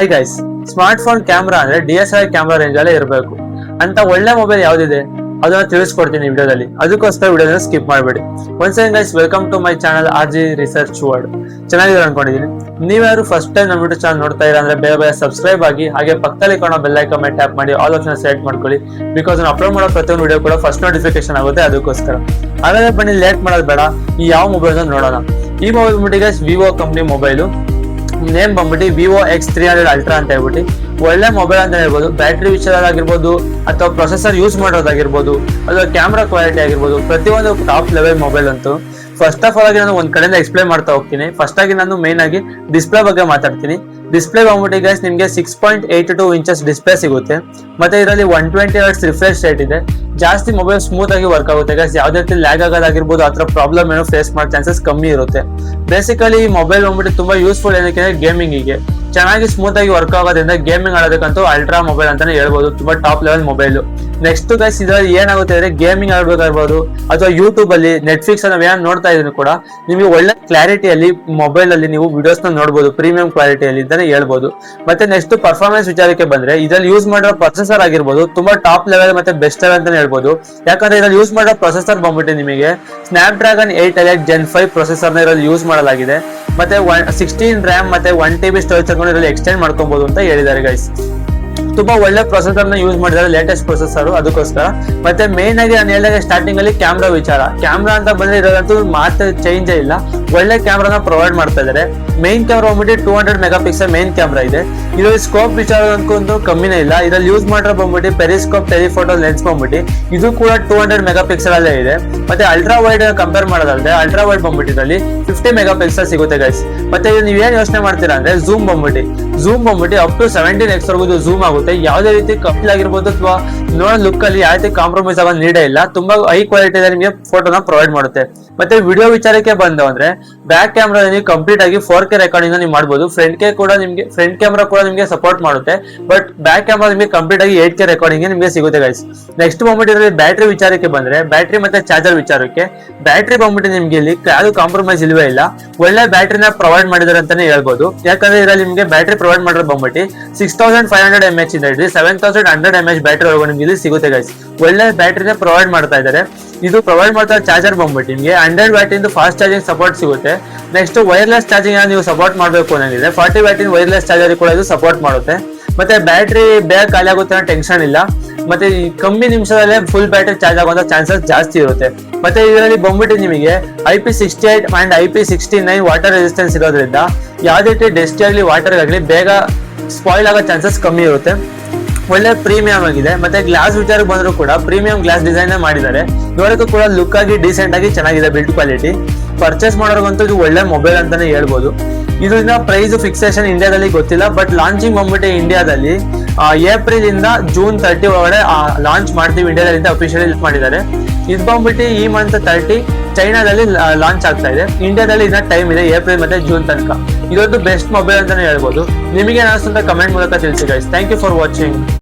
High guys, smart phone camera ಅಂದ್ರೆ DSLR camera range ಅಲ್ಲೇ ಇರಬೇಕು ಅಂತ ಒಳ್ಳೆ ಮೊಬೈಲ್ ಯಾವ್ದಿದೆ ಅದನ್ನ ತಿಳಿಸ್ಕೊಡ್ತೀನಿ ವಿಡಿಯೋದಲ್ಲಿ. ಅದಕ್ಕೋಸ್ಕರ ವಿಡಿಯೋನ ಸ್ಕಿಪ್ ಮಾಡಬೇಡಿ. Once again guys, welcome to my channel RG research world. ಚೆನ್ನಾಗಿದೆ ಅನ್ಕೊಂಡಿದ್ದೀನಿ. ನೀವ್ಯಾರು ಫಸ್ಟ್ ಟೈಮ್ ನಮ್ಮ ವಿಡಿಯೋ ಚಾನಲ್ ನೋಡ್ತಾ ಇರಾ ಅಂದ್ರೆ ಬೇಗ ಸಬ್ಸ್ಕ್ರೈಬ್ ಆಗಿ, ಹಾಗೆ ಪಕ್ಕದಲ್ಲಿ ಕಾಣೋ ಬೆಲ್ ಐಕಾನ್ ಮೇಲೆ ಟ್ಯಾಪ್ ಮಾಡಿ ಆಲ್ ಆಪ್ಷನ್ ಸೆಲೆಕ್ಟ್ ಮಾಡ್ಕೊಳ್ಳಿ. ಬಿಕಾಸ್ ನಾನು ಅಪ್ಲೋಡ್ ಮಾಡೋ ಪ್ರತಿಯೊಂದು ವಿಡಿಯೋ ಕೂಡ ಫಸ್ಟ್ ನೋಟಿಫಿಕೇಶನ್ ಆಗುತ್ತೆ, ಅದಕ್ಕೋಸ್ಕರ. ಹಾಗಾದ್ರೆ ಬನ್ನಿ, ಲೇಟ್ ಮಾಡೋದು ಬೇಡ, ಈ ಯಾವ ಮೊಬೈಲ್ ನೋಡೋಣ. ಈ ಮೊಬೈಲ್ ಬಂದ್ಬಿಟ್ಟು guys Vivo company mobile. Name ಬಂದ್ಬಿಟ್ಟು Vivo X300 Ultra ಅಂತ ಹೇಳ್ಬಿಟ್ಟು ಒಳ್ಳೆ ಮೊಬೈಲ್ ಅಂತ ಹೇಳ್ಬೋದು. ಬ್ಯಾಟ್ರಿ ವಿಚಾರದಾಗಿರ್ಬೋದು ಅಥವಾ ಪ್ರೊಸೆಸರ್ ಯೂಸ್ ಮಾಡೋದಾಗಿರ್ಬೋದು ಅಥವಾ ಕ್ಯಾಮ್ರಾ ಕ್ವಾಲಿಟಿ ಆಗಿರ್ಬೋದು, ಪ್ರತಿಯೊಂದು ಟಾಪ್ ಲೆವೆಲ್ ಮೊಬೈಲ್ ಅಂತೂ. ಫಸ್ಟ್ ಆಫ್ ಆಲ್ ಆಗಿ ನಾನು ಒಂದ್ ಕಡೆಯಿಂದ ಎಕ್ಸ್ಪ್ಲೈನ್ ಮಾಡ್ತಾ ಹೋಗ್ತೀನಿ. ಫಸ್ಟ್ ಆಗಿ ನಾನು ಮೇನ್ ಆಗಿ ಡಿಸ್ಪ್ಲೇ ಬಗ್ಗೆ ಮಾತಾಡ್ತೀನಿ. ಡಿಸ್ಪ್ಲೇ ಬಂದ್ಬಿಟ್ಟು ಗೈಸ್ ನಿಮಗೆ 6.82 ಇಂಚಸ್ ಡಿಸ್ಪ್ಲೇ ಸಿಗುತ್ತೆ. ಮತ್ತೆ ಇದರಲ್ಲಿ 120 Hz ರಿಫ್ರೆಶ್ ರೇಟ್ ಇದೆ. ಜಾಸ್ತಿ ಮೊಬೈಲ್ ಸ್ಮೂತ್ ಆಗಿ ವರ್ಕ್ ಆಗುತ್ತೆ ಗೈಸ್. ಯಾವುದೇ ರೀತಿ ಲ್ಯಾಗ್ ಆಗೋದಾಗಿರ್ಬೋದು ಆ ಥರ ಪ್ರಾಬ್ಲಮ್ ಏನೋ ಫೇಸ್ ಮಾಡೋ ಚಾನ್ಸಸ್ ಕಮ್ಮಿ ಇರುತ್ತೆ. ಬೇಸಿಕಲಿ ಈ ಮೊಬೈಲ್ ಬಂದ್ಬಿಟ್ಟು ತುಂಬಾ ಯೂಸ್ಫುಲ್ ಏನಕ್ಕೆ ಗೇಮಿಂಗಿಗೆ ಚೆನ್ನಾಗಿ ಸ್ಮೂತ್ ಆಗಿ ವರ್ಕ್ ಆಗೋದ್ರಿಂದ ಗೇಮಿಂಗ್ ಆಡೋದಕ್ಕಂತೂ ಅಲ್ಟ್ರಾ ಮೊಬೈಲ್ ಅಂತಾನೆ ಹೇಳ್ಬೋದು. ತುಂಬಾ top level mobile. Next guys ಇದರಲ್ಲಿ ಏನಾಗುತ್ತೆ ಅಂದ್ರೆ ಗೇಮಿಂಗ್ ಆಡ್ಬೇಕಾಗಿರ್ಬೋದು ಅಥವಾ ಯೂಟ್ಯೂಬ್ ಅಲ್ಲಿ ನೆಟ್ಫ್ಲಿಕ್ಸ್ ನಾವು ಏನ್ ನೋಡ್ತಾ ಇದ್ರು ಕೂಡ ನಿಮಗೆ ಒಳ್ಳೆ ಕ್ಲಾರಿಟಿಯಲ್ಲಿ ಮೊಬೈಲ್ ಅಲ್ಲಿ ನೀವು ವಿಡಿಯೋಸ್ ನ ನೋಡಬಹುದು, ಪ್ರೀಮಿಯಂ ಕ್ವಾಲಿಟಿಯಲ್ಲಿ ಅಂತಾನೆ ಹೇಳ್ಬೋದು. ಮತ್ತೆ ನೆಕ್ಸ್ಟ್ ಪರ್ಫಾರ್ಮೆನ್ಸ್ ವಿಚಾರಕ್ಕೆ ಬಂದ್ರೆ ಇದರಲ್ಲಿ ಯೂಸ್ ಮಾಡೋ ಪ್ರೊಸೆಸರ್ ಆಗಿರ್ಬೋದು ತುಂಬಾ ಟಾಪ್ ಲೆವೆಲ್ ಮತ್ತೆ ಬೆಸ್ಟ್ ಲೆವೆಲ್ ಅಂತಾನೆ ಹೇಳ್ಬೋದು. ಯಾಕಂದ್ರೆ ಇದರಲ್ಲಿ ಯೂಸ್ ಮಾಡೋ ಪ್ರೊಸೆಸರ್ ಬಂದ್ಬಿಟ್ಟು ನಿಮಗೆ ಸ್ನ್ಯಾಪ್ಡ್ರಾಗನ್ 8 Elite Gen 5 ಪ್ರೊಸೆಸರ್ ನ ಇದರಲ್ಲಿ ಯೂಸ್ ಮಾಡಲಾಗಿದೆ. ಮತ್ತೆ 16 RAM ಮತ್ತೆ 1 TB ಸ್ಟೋರೇಜ್ ಇದರಲ್ಲಿ ಎಕ್ಸ್ಟೆಂಡ್ ಮಾಡ್ಕೊಬಹುದು ಅಂತ ಹೇಳಿದ್ದಾರೆ ಗೈಸ್. ತುಂಬಾ ಒಳ್ಳೆ ಪ್ರೊಸೆಸರ್ ನ ಯೂಸ್ ಮಾಡಿದ್ದಾರೆ, ಲೇಟೆಸ್ಟ್ ಪ್ರೊಸೆಸರ್, ಅದಕ್ಕೋಸ್ಕರ. ಮತ್ತೆ ಮೇನ್ ಆಗಿ ನಾನು ಹೇಳಿದಾಗ ಸ್ಟಾರ್ಟಿಂಗ್ ಅಲ್ಲಿ ಕ್ಯಾಮ್ರಾ ವಿಚಾರ. ಕ್ಯಾಮ್ರಾ ಅಂತ ಬಂದ್ರೆ ಇರೋದಂತೂ ಮಾತು ಚೇಂಜ್ ಇಲ್ಲ, ಒಳ್ಳೆ ಕ್ಯಾಮ್ರಾನ ಪ್ರೊವೈಡ್ ಮಾಡ್ತಾ ಇದ್ದಾರೆ. ಮೇನ್ ಕ್ಯಾಮ್ರಾ ಬಂದ್ಬಿಟ್ಟು 200 ಮೆಗಾಪಿಕ್ಸೆಲ್ ಮೇನ್ ಕ್ಯಾಮ್ರಾ ಇದೆ. ಇದರಲ್ಲಿ ಸ್ಕೋಪ್ ವಿಚಾರ ಅನ್ಕೊಂಡು ಕಮ್ಮಿನೇ ಇಲ್ಲ. ಇದರಲ್ಲಿ ಯೂಸ್ ಮಾಡಿರೋ ಬಂದ್ಬಿಟ್ಟು ಪೆರಿಸ್ಕೋಪ್ ಟೆಲಿಫೋಟೋ ಲೆನ್ಸ್ ಬಂದ್ಬಿಟ್ಟು ಇದು ಕೂಡ 200 ಮೆಗಾಪಿಕ್ಸೆಲ್ ಅಲ್ಲೇ ಇದೆ. ಮತ್ತೆ ಅಲ್ಟ್ರಾ ವೈಡ್ ಕಂಪೇರ್ ಮಾಡೋದಲ್ಲದೆ ಅಲ್ಟ್ರಾ ವೈಡ್ ಬಂದ್ಬಿಟ್ಟು ಇದರಲ್ಲಿ 50 ಮೆಗಾಪಿಕ್ಸೆಲ್ ಸಿಗುತ್ತೆ ಗೈಸ್. ಮತ್ತೆ ನೀವೇನ್ ಯೋಚನೆ ಮಾಡ್ತೀರಾ ಅಂದ್ರೆ ಝೂಮ್ ಬಂದ್ಬಿಟ್ಟು ಅಪ್ ಟು 17x ವರೆಗೂ ಝೂಮ್ ಆಗುತ್ತೆ. ಯಾವುದೇ ರೀತಿ ಕಪ್ಪಲ್ ಆಗಿರ್ಬೋದು ಅಥವಾ ನೋಡೋ ಲುಕ್ ಅಲ್ಲಿ ಯಾವ ರೀತಿ ಕಾಂಪ್ರಮೈಸ್ ಆಗೋ ನೀಡೇ ಇಲ್ಲ. ತುಂಬಾ ಹೈ ಕ್ವಾಲಿಟಿ ನಿಮಗೆ ಫೋಟೋನ ಪ್ರೊವೈಡ್ ಮಾಡುತ್ತೆ. ಮತ್ತೆ ವಿಡಿಯೋ ವಿಚಾರಕ್ಕೆ ಬಂದ ಅಂದ್ರೆ ಬ್ಯಾಕ್ ಕ್ಯಾಮ್ರಾ ನೀವು ಕಂಪ್ಲೀಟ್ ಆಗಿ 4K ರೆಕಾರ್ಡಿಂಗ್ ನೀವು ಮಾಡಬಹುದು. ಫ್ರಂಟ್ ಕ್ಯಾಮ್ರಾ ಕೂಡ ನಿಮಗೆ ಸಪೋರ್ಟ್ ಮಾಡುತ್ತೆ. ಬಟ್ ಬ್ಯಾಕ್ ಕ್ಯಾಮ್ರಾ ನಿಮಗೆ ಕಂಪ್ಲೀಟ್ ಆಗಿ 8K ರೆಕಾರ್ಡಿಂಗ್ ನಿಮಗೆ ಸಿಗುತ್ತೆ ಗೈಸ್. ನೆಕ್ಸ್ಟ್ ಬಂದ್ಬಿಟ್ಟು ಇದರಲ್ಲಿ ಬ್ಯಾಟ್ರಿ ವಿಚಾರಕ್ಕೆ ಬಂದ್ರೆ ಬ್ಯಾಟ್ರಿ ಮತ್ತೆ ಚಾರ್ಜರ್ ವಿಚಾರಕ್ಕೆ, ಬ್ಯಾಟ್ರಿ ಬಂದ್ಬಿಟ್ಟು ನಿಮ್ಗೆ ಇಲ್ಲಿ ಯಾವ್ದು ಕಾಂಪ್ರಮೈಸ್ ಇಲ್ವೇ ಇಲ್ಲ. ಒಳ್ಳೆ ಬ್ಯಾಟ್ರಿನ ಪ್ರೊವೈಡ್ ಮಾಡಿದಾರೆ ಅಂತಾನೆ ಹೇಳ್ಬೋದು. ಯಾಕಂದ್ರೆ ಇದರಲ್ಲಿ ನಿಮಗೆ ಬ್ಯಾಟ್ರಿ ಪ್ರೊವೈಡ್ ಮಾಡೋದು ಬಂದ್ಬಿಟ್ಟು 6500 mAh ಇಂದ ಹಿಡಿದು 7100 mAh ಬ್ಯಾಟ್ರಿ ಒಳಗೆ ನಿಮ್ಗೆ ಇಲ್ಲಿ ಸಿಗುತ್ತೆ ಗೈಸ್. ಒಳ್ಳೆ ಬ್ಯಾಟ್ರಿನ ಪ್ರೊವೈಡ್ ಮಾಡ್ತಾ ಇದ್ದಾರೆ. ಇದು ಪ್ರೊವೈಡ್ ಮಾಡ್ತಾ ಚಾರ್ಜರ್ ಬಂದ್ಬಿಟ್ಟು ನಿಮಗೆ 100 ವ್ಯಾಟ್ ಇಂದ ಫಾಸ್ಟ್ ಚಾರ್ಜಿಂಗ್ ಸಪೋರ್ಟ್ ಸಿಗುತ್ತೆ. ನೆಕ್ಸ್ಟ್ ವೈರ್ಲೆಸ್ ಚಾರ್ಜಿಂಗ್ ನೀವು ಸಪೋರ್ಟ್ ಮಾಡಬೇಕು ಅನ್ನೋದಿದೆ 40 ವ್ಯಾಟ್ ಇಂದ ವೈರ್ಲೆಸ್ ಚಾರ್ಜರ್ ಕೂಡ ಇದು ಸಪೋರ್ಟ್ ಮಾಡುತ್ತೆ. ಮತ್ತೆ ಬ್ಯಾಟ್ರಿ ಬೇಗ ಖಾಲಿ ಆಗುತ್ತೆ ಅನ್ನೋ ಟೆನ್ಷನ್ ಇಲ್ಲ. ಮತ್ತೆ ಕಮ್ಮಿ ನಿಮಿಷದಲ್ಲೇ ಫುಲ್ ಬ್ಯಾಟ್ರಿ ಚಾರ್ಜ್ ಆಗುವಂತ ಚಾನ್ಸಸ್ ಜಾಸ್ತಿ ಇರುತ್ತೆ. ಮತ್ತೆ ಇದರಲ್ಲಿ ಬಂದ್ಬಿಟ್ಟು ನಿಮಗೆ IP68 and IP69 water resistance ಇರೋದ್ರಿಂದ ಯಾವುದೇ ರೀತಿ ಡಸ್ಟ್ ಆಗಲಿ ವಾಟರ್ ಆಗಲಿ ಬೇಗ ಸ್ಪಾಯಿಲ್ ಆಗೋ ಚಾನ್ಸಸ್ ಕಮ್ಮಿ ಇರುತ್ತೆ. ಒಳ್ಳೆ ಪ್ರೀಮಿಯಂ ಆಗಿದೆ. ಮತ್ತೆ ಗ್ಲಾಸ್ ವಿಚಾರಕ್ಕೆ ಬಂದ್ರು ಕೂಡ ಪ್ರೀಮಿಯಂ ಗ್ಲಾಸ್ ಡಿಸೈನ್ ಮಾಡಿದ್ದಾರೆ. ನೋಡೋಕ್ಕೂ ಕೂಡ ಲುಕ್ ಆಗಿ ಡೀಸೆಂಟ್ ಆಗಿ ಚೆನ್ನಾಗಿದೆ ಬಿಲ್ಡ್ ಕ್ವಾಲಿಟಿ. ಪರ್ಚೇಸ್ ಮಾಡೋರ್ಗಂತೂ ಇದು ಒಳ್ಳೆ ಮೊಬೈಲ್ ಅಂತಾನೆ ಹೇಳ್ಬೋದು. ಇದರಿಂದ ಪ್ರೈಸ್ ಫಿಕ್ಸೇಷನ್ ಇಂಡಿಯಾದಲ್ಲಿ ಗೊತ್ತಿಲ್ಲ, ಬಟ್ ಲಾಂಚಿಂಗ್ ಬಂದ್ಬಿಟ್ಟು ಇಂಡಿಯಾದಲ್ಲಿ ಏಪ್ರಿಲ್ ಇಂದ ಜೂನ್ 30 ಒಳಗಡೆ ಲಾಂಚ್ ಮಾಡ್ತೀವಿ ಇಂಡಿಯಾದಲ್ಲಿ ಅಂತ ಅಫಿಷಿಯಲಿ ಮಾಡಿದ್ದಾರೆ. ಇದು ಬಂದ್ಬಿಟ್ಟು ಈ ಮಂತ್ 30 ಚೈನಾದಲ್ಲಿ ಲಾಂಚ್ ಆಗ್ತಾ ಇದೆ. ಇಂಡಿಯಾದಲ್ಲಿ ಇನ್ನ ಟೈಮ್ ಇದೆ, ಏಪ್ರಿಲ್ ಮತ್ತೆ ಜೂನ್ ತನಕ. ಇದೊಂದು ಬೆಸ್ಟ್ ಮೊಬೈಲ್ ಅಂತಾನೆ ಹೇಳ್ಬೋದು. ನಿಮಗೆ ಏನಾದ್ರು ಅಂತ ಕಮೆಂಟ್ ಮೂಲಕ ತಿಳಿಸಿ guys. Thank you for watching.